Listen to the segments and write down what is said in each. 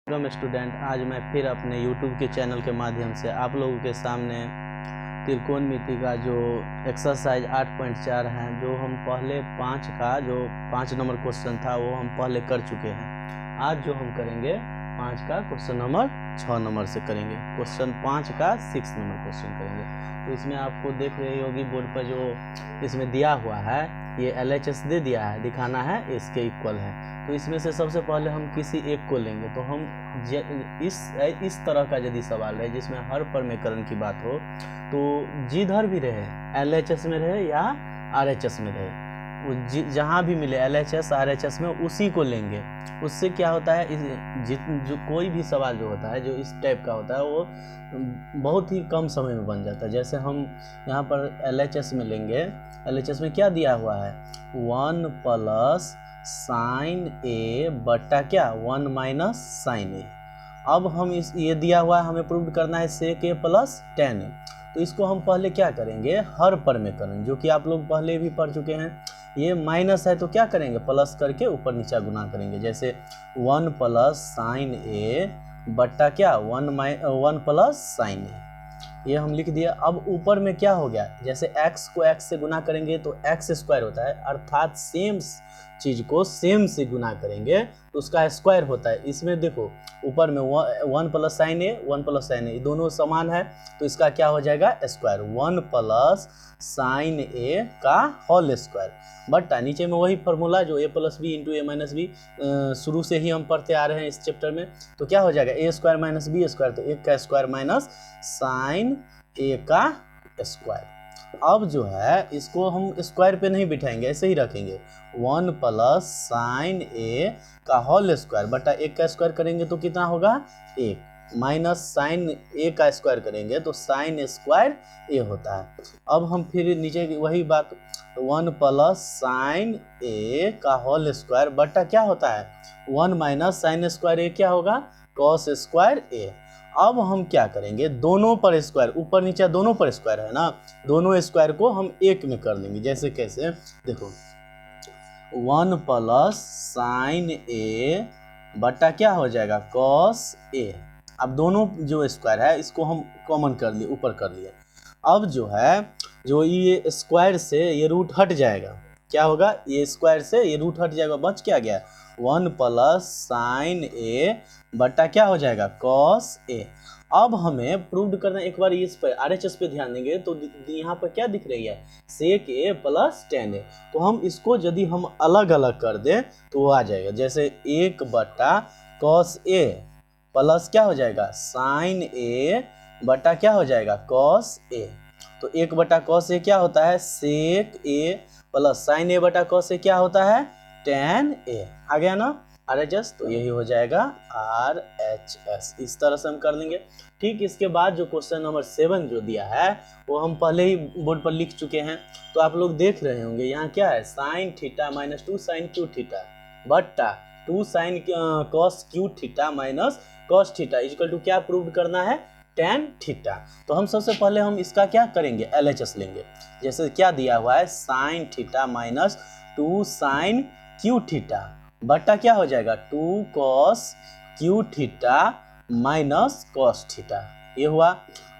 Welcome student. आज मैं फिर अपने YouTube के चैनल के माध्यम से आप लोगों के सामने त्रिकोणमिति का जो एक्सरसाइज 8.4 है, जो हम पहले 5 का जो 5 नंबर क्वेश्चन था वो हम पहले कर चुके हैं। आज जो हम करेंगे 5 का क्वेश्चन नंबर 6 नंबर से करेंगे। क्वेश्चन 5 का 6 नंबर क्वेश्चन करेंगे। तो इसमें आपको देख रही होगी बोर्ड पर जो इसमें दिया हुआ है, ये LHS दे दिया है, दिखाना है इसके इक्वल है। तो इसमें से सबसे पहले हम किसी एक को लेंगे। तो हम इस तरह का यदि सवाल है जिसमें हर परमेकरण की बात हो, तो जिधर भी रहे, LHS में रहे या RHS में रहे, जहाँ भी मिले LHS RHS में उसी को लेंगे। उससे क्या होता है, जो कोई भी सवाल जो होता है जो इस टाइप का होता है वो बहुत ही कम समय में बन जाता है। जैसे हम यहाँ पर LHS में लेंगे, LHS में क्या दिया हुआ है, 1 प्लस साइन ए बटा क्या 1 माइनस साइन ए। अब हम ये दिया हुआ है, हमें प्रूव करना है सेक ए प्लस टेन ए। तो इसको हम पहले क्या करेंगे, हर परमेकरण, जो कि आप लोग पहले भी पढ़ चुके हैं। ये माइनस है तो क्या करेंगे, प्लस करके ऊपर नीचा गुना करेंगे। जैसे 1 प्लस साइन ए बटा क्या 1 प्लस साइन ए, ये हम लिख दिया। अब ऊपर में क्या हो गया, जैसे x को x से गुना करेंगे तो x स्क्वायर होता है, अर्थात सेम चीज को सेम से गुना करेंगे तो उसका स्क्वायर होता है। इसमें देखो ऊपर में 1 प्लस साइन ए 1 प्लस साइन ए दोनों समान है, तो इसका क्या हो जाएगा स्क्वायर, 1 प्लस साइन ए का होल स्क्वायर बटा नीचे में वही फॉर्मूला जो a plus B into A minus B, शुरू से ही हम पढ़ते आ रहे हैं इस चैप्टर में। तो क्या हो जाएगा a square minus B square, तो 1 का स्क्वायर माइनस साइन ए का स्क्वायर। अब जो है इसको हम स्क्वायर पे नहीं बिठाएंगे, ऐसे ही रखेंगे। 1 प्लस साइन ए का होल स्क्वायर बटा 1 का स्क्वायर करेंगे तो कितना होगा 1, माइनस साइन ए का स्क्वायर करेंगे तो साइन स्क्वायर ए होता है। अब हम फिर नीचे वही बात, 1 प्लस साइन ए का होल स्क्वायर बटा क्या होता है 1 माइनस साइन स्क्वायर ए क्या होगा कॉस स्क्वायर ए। अब हम क्या करेंगे, दोनों पर स्क्वायर, ऊपर नीचे दोनों पर स्क्वायर है ना, दोनों स्क्वायर को हम एक में कर लेंगे। जैसे कैसे, देखो 1 प्लस साइन ए बटा क्या हो जाएगा कॉस ए। अब दोनों जो स्क्वायर है इसको हम कॉमन कर लिए, ऊपर कर लिए। अब जो है जो ये स्क्वायर से ये रूट हट जाएगा, क्या होगा, ये स्क्वायर से ये रूट हट जाएगा, बच क्या गया 1 प्लस साइन ए बटा क्या हो जाएगा कॉस ए। अब हमें प्रूव करना, एक बार इस पर RHS पे ध्यान देंगे तो यहाँ पर क्या दिख रही है सेक ए प्लस टेन ए। तो हम इसको यदि हम अलग अलग कर दें तो वो आ जाएगा, जैसे 1 बटा कॉस ए प्लस क्या हो जाएगा साइन ए बटा क्या हो जाएगा कॉस ए। तो 1 बटा कॉस ए क्या होता है सेक ए प्लस साइन ए बटा कॉस ए क्या होता है टेन ए। आ गया ना RHS, तो यही हो जाएगा RHS। इस तरह से हम कर लेंगे। ठीक, इसके बाद जो क्वेश्चन नंबर 7 जो दिया है वो हम पहले ही बोर्ड पर लिख चुके हैं, तो आप लोग देख रहे होंगे। यहाँ क्या है, sine theta minus 2 sine cube theta बट्टा 2 sine cos cube theta minus cos theta equal to क्या प्रूव करना है टेन थीटा। तो हम सबसे पहले हम इसका क्या करेंगे LHS लेंगे। जैसे क्या दिया हुआ है sine theta minus 2 sine cube theta बटा क्या हो जाएगा 2 cos cube theta minus cos theta, ये हुआ।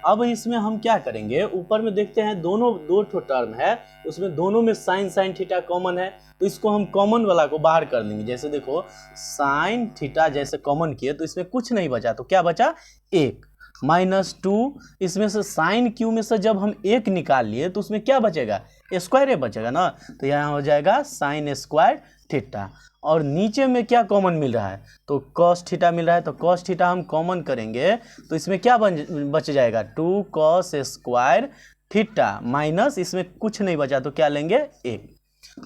अब इसमें हम क्या करेंगे, ऊपर में देखते हैं दोनों दो टर्म है, उसमें दोनों में साइन साइन थीटा कॉमन है, तो इसको हम कॉमन वाला को बाहर कर लेंगे। जैसे देखो साइन थीटा जैसे कॉमन किए तो इसमें कुछ नहीं बचा, तो क्या बचा 1 माइनस 2, इसमें से साइन क्यू में से जब हम 1 निकाल लिए तो उसमें क्या बचेगा स्क्वायर बचेगा ना, तो यहाँ हो जाएगा साइन स्क्वायर थीटा। और नीचे में क्या कॉमन मिल रहा है, तो कॉस थीटा मिल रहा है, तो कॉस थीटा हम कॉमन करेंगे तो इसमें क्या बच जाएगा 2 कॉस स्क्वायर थीटा माइनस इसमें कुछ नहीं बचा तो क्या लेंगे 1।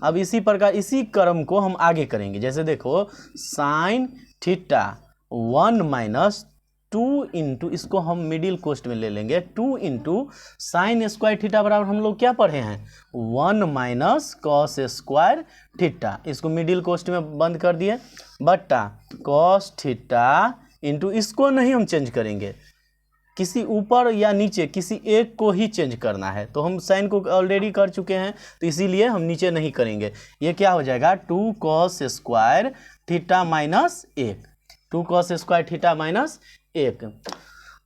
अब इसी प्रकार इसी क्रम को हम आगे करेंगे। जैसे देखो साइन थीटा 1 माइनस 2 इंटू, इसको हम मिडिल कोस्ट में ले लेंगे, 2 इंटू साइन स्क्वायर थीटा बराबर हम लोग क्या पढ़े हैं 1 माइनस कॉस स्क्वायर थीटा, इसको मिडिल कोस्ट में बंद कर दिए बट्टा कॉस थीटा इंटू, इसको नहीं हम चेंज करेंगे, किसी ऊपर या नीचे किसी एक को ही चेंज करना है। तो हम साइन को ऑलरेडी कर चुके हैं तो इसीलिए हम नीचे नहीं करेंगे। ये क्या हो जाएगा 2 cos square theta minus 1। 2 cos square theta minus 1,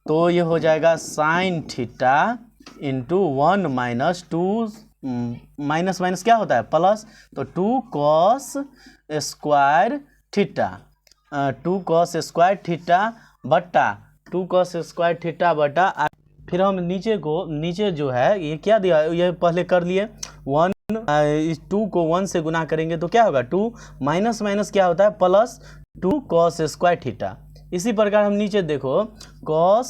तो ये हो जाएगा sine theta into 1 minus 2 minus minus क्या होता है प्लस, तो 2 cos square theta 2 cos square theta बटा 2 cos स्क्वायर थीटा बटा, फिर हम नीचे जो है ये क्या दिया, ये पहले कर लिए 1, इस 2 को 1 से गुना करेंगे तो क्या होगा 2 माइनस माइनस क्या होता है प्लस 2 cos स्क्वायर थीटा। इसी प्रकार हम नीचे देखो cos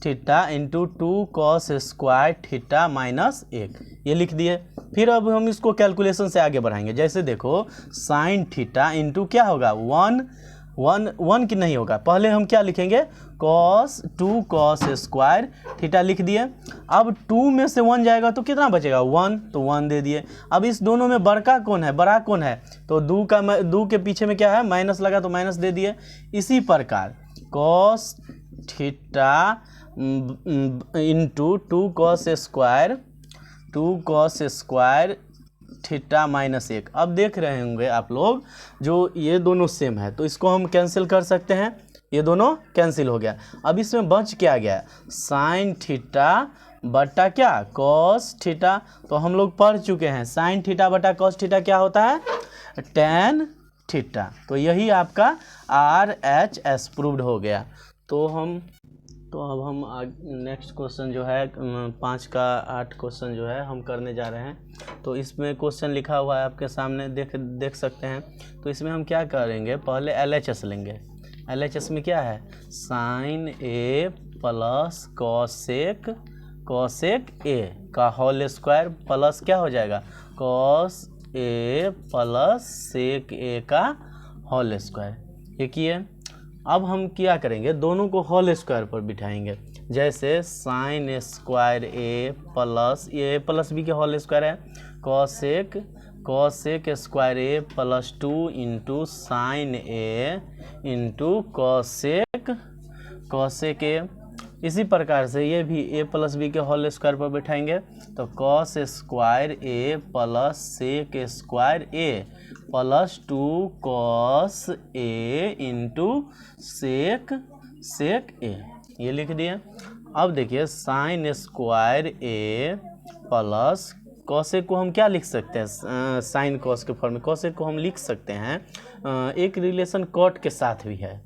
theta into 2 cos square theta minus 1, ये लिख दिए। फिर अब हम इसको कैलकुलेशन से आगे बढ़ाएंगे, जैसे देखो साइन थीटा इंटू क्या होगा 1 की नहीं होगा, पहले हम क्या लिखेंगे2 cos स्क्वायर थीटा लिख दिए। अब 2 में से 1 जाएगा तो कितना बचेगा 1, तो 1 दे दिए। अब इस दोनों में बड़ा कौन है, तो 2 के पीछे में क्या है माइनस लगा तो माइनस दे दिए। इसी प्रकार cos theta into 2 cos square theta minus 1। अब देख रहे होंगे आप लोग जो ये दोनों सेम है तो इसको हम कैंसिल कर सकते हैं, ये दोनों कैंसिल हो गया। अब इसमें बच क्या गया साइन थीटा बटा क्या कॉस थीटा, तो हम लोग पढ़ चुके हैं साइन थीटा बटा कॉस थीटा क्या होता है टेन थीटा, तो यही आपका RHS प्रूव्ड हो गया। तो अब हम नेक्स्ट क्वेश्चन जो है 5 का 8 क्वेश्चन जो है हम करने जा रहे हैं। तो इसमें क्वेश्चन लिखा हुआ है आपके सामने देख सकते हैं। तो इसमें हम क्या करेंगे, पहले LHS लेंगे। LHS में क्या है sine A plus cosec A का होल स्क्वायर प्लस क्या हो जाएगा कॉस ए प्लस सेक ए का होल स्क्वायर, ये किए। अब हम क्या करेंगे दोनों को होल स्क्वायर पर बिठाएंगे, जैसे sign square A plus B के होल स्क्वायर है cosec square A plus 2 into sine A into cosec ए। इसी प्रकार से ये भी a प्लस बी के होल स्क्वायर पर बैठाएंगे, तो cos square A plus sec square A plus 2 cos A into sec ए, ये लिख दिए। अब देखिए sign square A plus cosec को हम क्या लिख सकते हैं साइन कॉस के फॉर्म में, कॉसेक को हम लिख सकते हैं एक रिलेशन कॉट के साथ भी है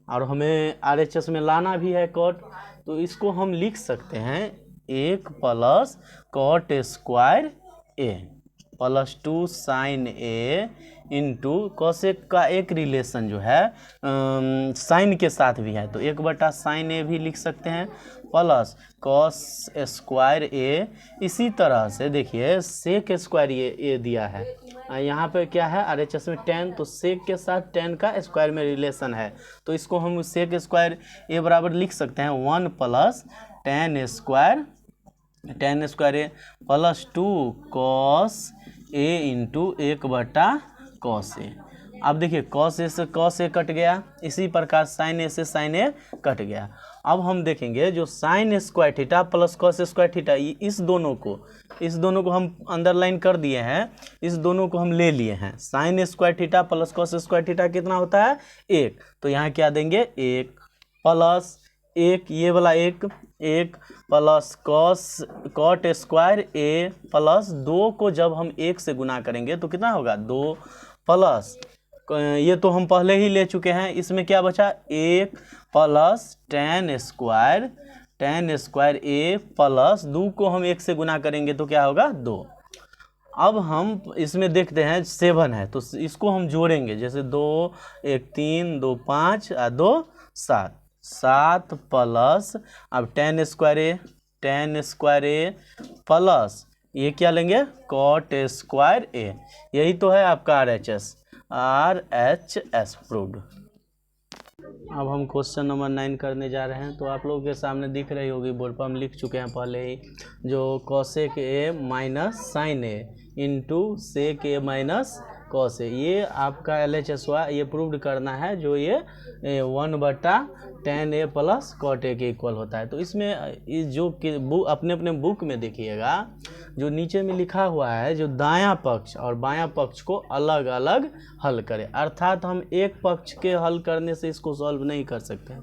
और हमें RHS में लाना भी है कॉट, तो इसको हम लिख सकते हैं 1 plus cot square A plus 2 sign A into cosec का एक रिलेशन जो है साइन के साथ भी है, तो 1 बटा साइन ए भी लिख सकते हैं प्लस कॉस स्क्वायर ए। इसी तरह से देखिए सेक स्क्वायर ए दिया है, यहाँ पे क्या है RHS में 10, तो सेक के साथ 10 का स्क्वायर में रिलेशन है, तो इसको हम सेक स्क्वायर ए बराबर लिख सकते हैं 1 plus 10 square A plus 2 cos A into 1 बटा कॉस ए। अब देखिए कॉस ए से कॉस ए कट गया, इसी प्रकार साइन ए से साइन ए कट गया। अब हम देखेंगे जो sine square theta plus cos square theta, इस दोनों को हम अंडरलाइन कर दिए हैं, इस दोनों को हम ले लिए हैं। Sine square theta plus cos square theta कितना होता है 1, तो यहाँ क्या देंगे 1 प्लस 1 ये वाला 1 plus cot square A plus 2 को जब हम 1 से गुना करेंगे तो कितना होगा 2 प्लस ये तो हम पहले ही ले चुके हैं, इसमें क्या बचा 1 प्लस 10 स्क्वायर ए प्लस 2 को हम 1 से गुना करेंगे तो क्या होगा 2। अब हम इसमें देखते हैं 7 है, तो इसको हम जोड़ेंगे, जैसे 2 1 3 2 5 और 2 7 प्लस अब 10 स्क्वायर ए प्लस ये क्या लेंगे कॉट स्क्वायर ए, यही तो है आपका RHS प्रूव्ड। अब हम क्वेश्चन नंबर 9 करने जा रहे हैं। तो आप लोगों के सामने दिख रही होगी बोर्ड पर, हम लिख चुके हैं पहले ही, जो cosec A minus sine A into sec A minus cos A. ये आपका LHS हुआ, ये प्रूव्ड करना है जो ये 1/tan A plus cot A के इक्वल होता है। तो इसमें जो अपने अपने बुक में देखिएगा जो नीचे में लिखा हुआ है, जो दायां पक्ष और बायां पक्ष को अलग अलग हल करें, अर्थात हम एक पक्ष के हल करने से इसको सॉल्व नहीं कर सकते,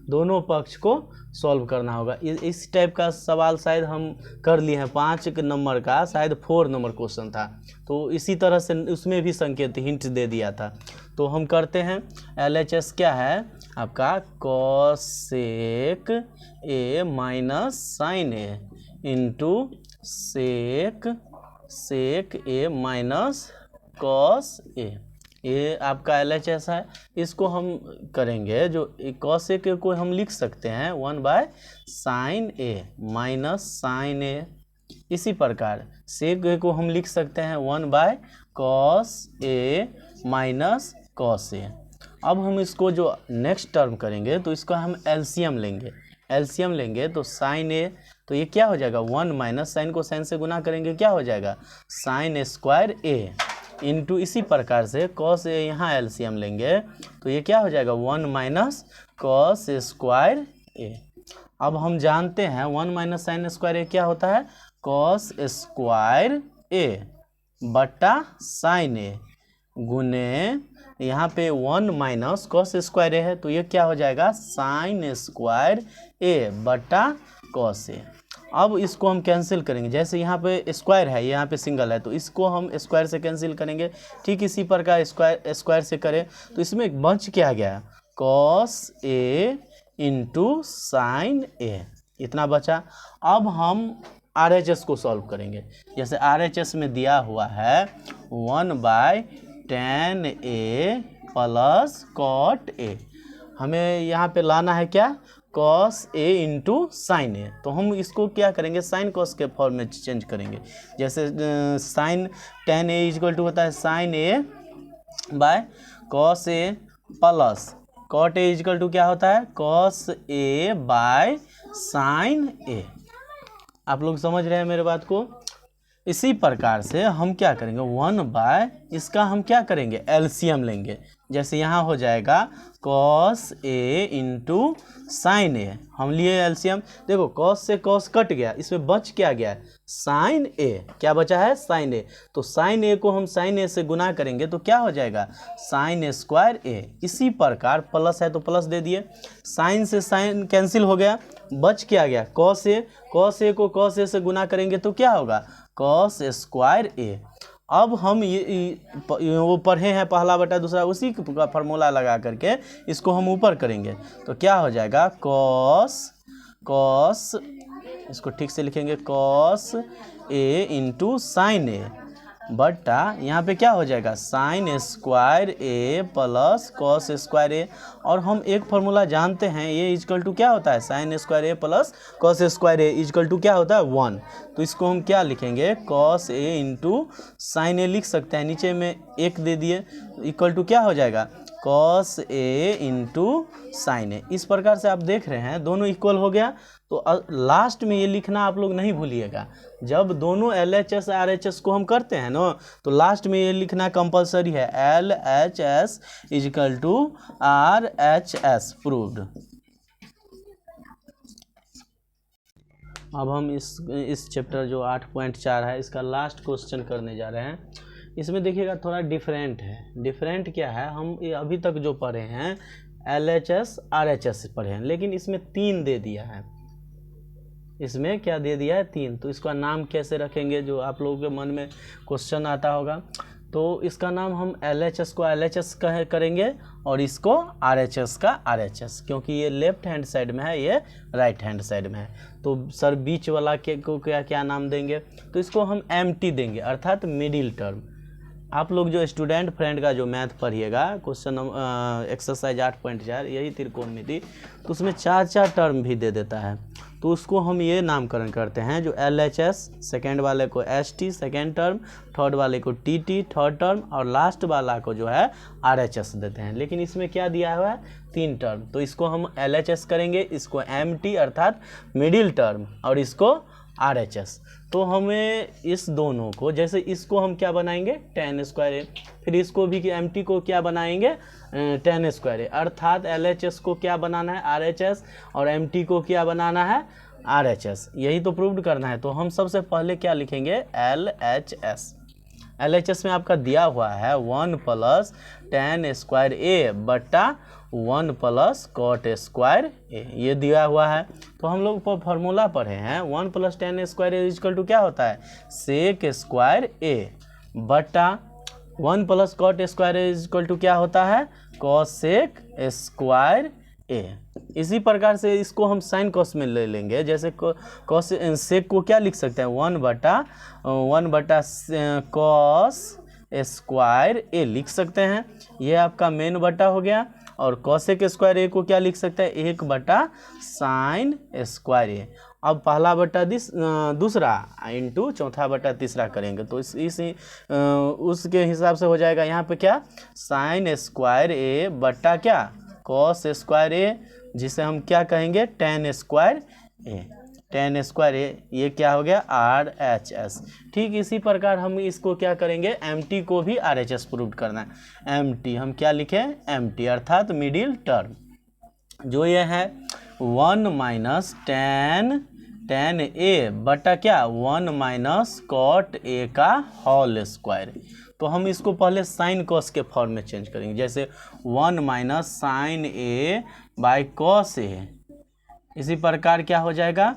दोनों पक्ष को सॉल्व करना होगा। इस टाइप का सवाल शायद हम कर लिए हैं 5 नंबर का, शायद 4 नंबर क्वेश्चन था, तो इसी तरह से उसमें भी संकेत हिंट दे दिया था। तो हम करते हैं, LHS क्या है आपका cosec A minus sine A into sec A minus cos A, ये आपका LHS है। इसको हम करेंगे, जो cos A को हम लिख सकते हैं 1/sin A minus sine A। इसी प्रकार sec A को हम लिख सकते हैं 1/cos A minus cos A। अब हम इसको जो नेक्स्ट टर्म करेंगे तो इसको हम एलसीएम लेंगे तो साइन A, तो ये क्या हो जाएगा 1 माइनस साइन को साइन से गुना करेंगे, क्या हो जाएगा साइन स्क्वायर A इंटू इसी प्रकार से कॉस ए, यहाँ एलसीएम लेंगे तो ये क्या हो जाएगा 1 माइनस कॉस स्क्वायर ए। अब हम जानते हैं 1 माइनस साइन स्क्वायर ए क्या होता है कॉस स्क्वायर ए बटा साइन ए गुने यहाँ पे 1 माइनस कॉस स्क्वायर ए है, तो ये क्या हो जाएगा साइन स्क्वायर ए बटा कॉस ए। अब इसको हम कैंसिल करेंगे, जैसे यहाँ पे स्क्वायर है, यहाँ पे सिंगल है, तो इसको हम स्क्वायर से कैंसिल करेंगे। ठीक इसी प्रकार स्क्वायर से करें तो इसमें बच क्या गया कॉस ए इंटू साइन ए, इतना बचा। अब हम RHS को सॉल्व करेंगे, जैसे RHS में दिया हुआ है 1/tan A plus cot A, हमें यहाँ पे लाना है क्या cos A into sine A, तो हम इसको क्या करेंगे साइन कॉस के फॉर्म में चेंज करेंगे। जैसे sine tan A equal to होता है sine A by cos A plus cot A equal to क्या होता है cos A बाय साइन A। आप लोग समझ रहे हैं मेरे बात को। इसी प्रकार से हम क्या करेंगे 1 बाय इसका हम क्या करेंगे एलसीएम लेंगे, जैसे यहाँ हो जाएगा cos A इंटू साइन ए, हम लिए एलसीएम, देखो cos से cos कट गया, इसमें बच क्या गया साइन ए, क्या बचा है साइन ए, तो साइन ए को हम साइन ए से गुना करेंगे तो क्या हो जाएगा साइन स्क्वायर ए। इसी प्रकार प्लस है तो प्लस दे दिए, साइन से साइन कैंसिल हो गया, बच क्या गया cos ए को cos ए से गुना करेंगे तो क्या होगा cos स्क्वायर ए। अब हम ये वो पढ़े हैं पहला बटा दूसरा, उसी का फार्मूला लगा करके इसको हम ऊपर करेंगे तो क्या हो जाएगा कॉस इसको ठीक से लिखेंगे cos A इंटू साइन ए बटा यहाँ पे क्या हो जाएगा sign square A plus cos square ए। और हम एक फार्मूला जानते हैं, ये इक्वल टू क्या होता है sine square A plus cos square A equal to क्या होता है 1, तो इसको हम क्या लिखेंगे cos A into sine A लिख सकते हैं, नीचे में 1 दे दिए इक्वल टू क्या हो जाएगा कॉस ए इंटू साइन ए। इस प्रकार से आप देख रहे हैं दोनों इक्वल हो गया। तो लास्ट में ये लिखना आप लोग नहीं भूलिएगा, जब दोनों LHS RHS को हम करते हैं ना तो लास्ट में ये लिखना कंपलसरी है LHS equal to RHS proved. अब हम इस चैप्टर जो 8.4 है इसका लास्ट क्वेश्चन करने जा रहे हैं। इसमें देखिएगा थोड़ा डिफरेंट है। डिफरेंट क्या है, हम अभी तक जो पढ़े हैं LHS RHS पढ़े हैं, लेकिन इसमें 3 दे दिया है। इसमें क्या दे दिया है 3, तो इसका नाम कैसे रखेंगे जो आप लोगों के मन में क्वेश्चन आता होगा। तो इसका नाम हम LHS को LHS करेंगे और इसको RHS का RHS, क्योंकि ये लेफ्ट हैंड साइड में है, ये राइट हैंड साइड में है। तो सर बीच वाला को क्या नाम देंगे, तो इसको हम MT देंगे, अर्थात मिडिल टर्म। आप लोग जो स्टूडेंट फ्रेंड का जो मैथ पढ़िएगा क्वेश्चन एक्सरसाइज 8.4 यही त्रिकोणमिति, तो उसमें 4 टर्म भी दे देता है, तो उसको हम ये नामकरण करते हैं जो LHS, सेकेंड वाले को ST सेकेंड टर्म, थर्ड वाले को TT थर्ड टर्म और लास्ट वाला को जो है RHS देते हैं। लेकिन इसमें क्या दिया हुआ है 3 टर्म, तो इसको हम LHS करेंगे, इसको MT अर्थात मिडिल टर्म और इसको RHS। तो हमें इस दोनों को, जैसे इसको हम क्या बनाएंगे tan स्क्वायर ए, फिर इसको भी MT को क्या बनाएंगे tan स्क्वायर ए, अर्थात LHS को क्या बनाना है RHS और MT को क्या बनाना है RHS। यही तो प्रूव करना है। तो हम सबसे पहले क्या लिखेंगे LHS। LHS में आपका दिया हुआ है 1 प्लस tan स्क्वायर ए बटा 1 प्लस कॉट स्क्वायर ए, ये दिया हुआ है। तो हम लोग फॉर्मूला पढ़े हैं 1 plus tan square A equal to क्या होता है सेक स्क्वायर ए बटा 1 plus cot square A equal to क्या होता है कॉसेक स्क्वायर ए। इसी प्रकार से इसको हम साइन कॉस में ले लेंगे। जैसे कॉस सेक को क्या लिख सकते हैं 1 बटा कॉस स्क्वायर ए लिख सकते हैं, ये आपका मेन बटा हो गया। और कॉसेक स्क्वायर ए को क्या लिख सकते हैं 1 बटा साइन स्क्वायर ए। अब पहला बटा दूसरा इंटू चौथा बटा तीसरा करेंगे तो उसके हिसाब से हो जाएगा यहाँ पे क्या साइन स्क्वायर ए बटा क्या कॉस स्क्वायर ए, जिसे हम क्या कहेंगे tan स्क्वायर ए। tan स्क्वायर ए ये क्या हो गया RHS। ठीक इसी प्रकार हम इसको क्या करेंगे MT को भी RHS प्रूव करना है। MT हम क्या लिखें MT अर्थात मिडिल टर्म, जो ये है 1 माइनस tan ए बटा क्या 1 माइनस कॉट ए का होल स्क्वायर। तो हम इसको पहले साइन कॉस के फॉर्म में चेंज करेंगे। जैसे 1 minus sine A by cos A, इसी प्रकार क्या हो जाएगा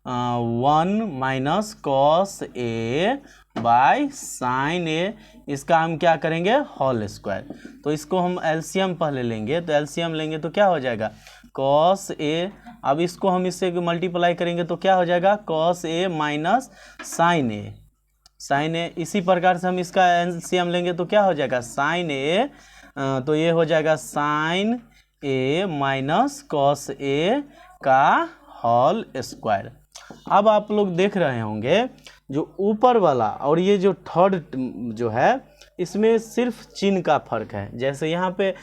1 minus cos A by sine A, इसका हम क्या करेंगे होल स्क्वायर। तो इसको हम एलसीएम पहले लेंगे, तो एलसीएम लेंगे तो क्या हो जाएगा कॉस ए। अब इसको हम इससे मल्टीप्लाई करेंगे तो क्या हो जाएगा कॉस ए माइनस साइन ए। इसी प्रकार से हम इसका एलसीएम लेंगे तो क्या हो जाएगा साइन ए, तो ये हो जाएगा साइन ए माइनस कॉस ए का होल स्क्वायर। अब आप लोग देख रहे होंगे जो ऊपर वाला और ये जो थर्ड जो है इसमें सिर्फ चिन्ह का फर्क है। जैसे यहाँ पे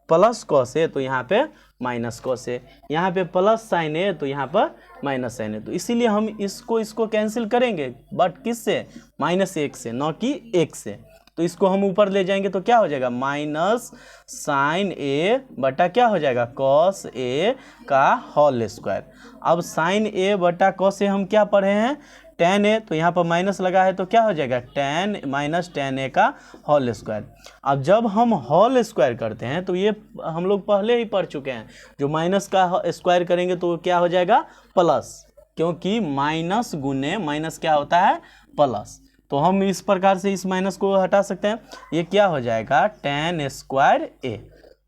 प्लस कॉस है तो यहाँ पे माइनस कॉस है, यहाँ पे प्लस साइन है तो यहाँ पर माइनस साइन है। तो इसीलिए हम इसको कैंसिल करेंगे, बट किससे -1 से, न कि 1 से। तो इसको हम ऊपर ले जाएंगे तो क्या हो जाएगा माइनस साइन ए बटा क्या हो जाएगा कॉस ए का होल स्क्वायर। अब साइन ए बटा कॉस ए हम क्या पढ़े हैं tan ए, तो यहाँ पर माइनस लगा है तो क्या हो जाएगा tan माइनस tan ए का होल स्क्वायर। अब जब हम होल स्क्वायर करते हैं तो ये हम लोग पहले ही पढ़ चुके हैं, जो माइनस का स्क्वायर करेंगे तो क्या हो जाएगा प्लस, क्योंकि माइनस गुने माइनस क्या होता है प्लस। तो हम इस प्रकार से इस माइनस को हटा सकते हैं, ये क्या हो जाएगा tan स्क्वायर ए,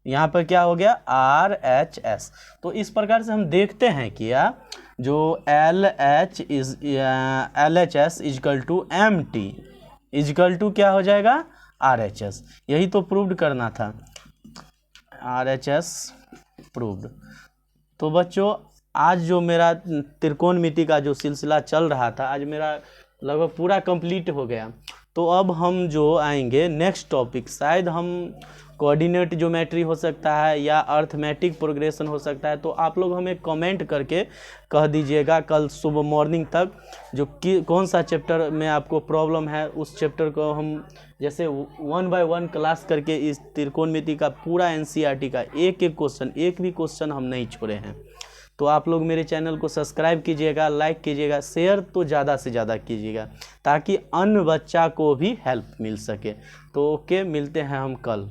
यहाँ पर क्या हो गया RHS। तो इस प्रकार से हम देखते हैं कि जो LHS equal to MT equal to क्या हो जाएगा RHS। यही तो प्रूव्ड करना था, RHS प्रूव्ड। तो बच्चों आज जो मेरा त्रिकोणमिति का जो सिलसिला चल रहा था आज मेरा लगभग पूरा कंप्लीट हो गया। तो अब हम जो आएंगे नेक्स्ट टॉपिक, शायद हम कोऑर्डिनेट ज्योमेट्री हो सकता है या अर्थमेटिक प्रोग्रेशन हो सकता है। तो आप लोग हमें कमेंट करके कह दीजिएगा कल सुबह मॉर्निंग तक जो कौन सा चैप्टर में आपको प्रॉब्लम है, उस चैप्टर को हम जैसे 1 बाय 1 क्लास करके इस त्रिकोणमिति का पूरा NCERT का एक क्वेश्चन, एक भी क्वेश्चन हम नहीं छोड़े हैं। तो आप लोग मेरे चैनल को सब्सक्राइब कीजिएगा, लाइक कीजिएगा, शेयर तो ज़्यादा से ज़्यादा कीजिएगा ताकि अन्य बच्चा को भी हेल्प मिल सके। तो ओके, मिलते हैं हम कल।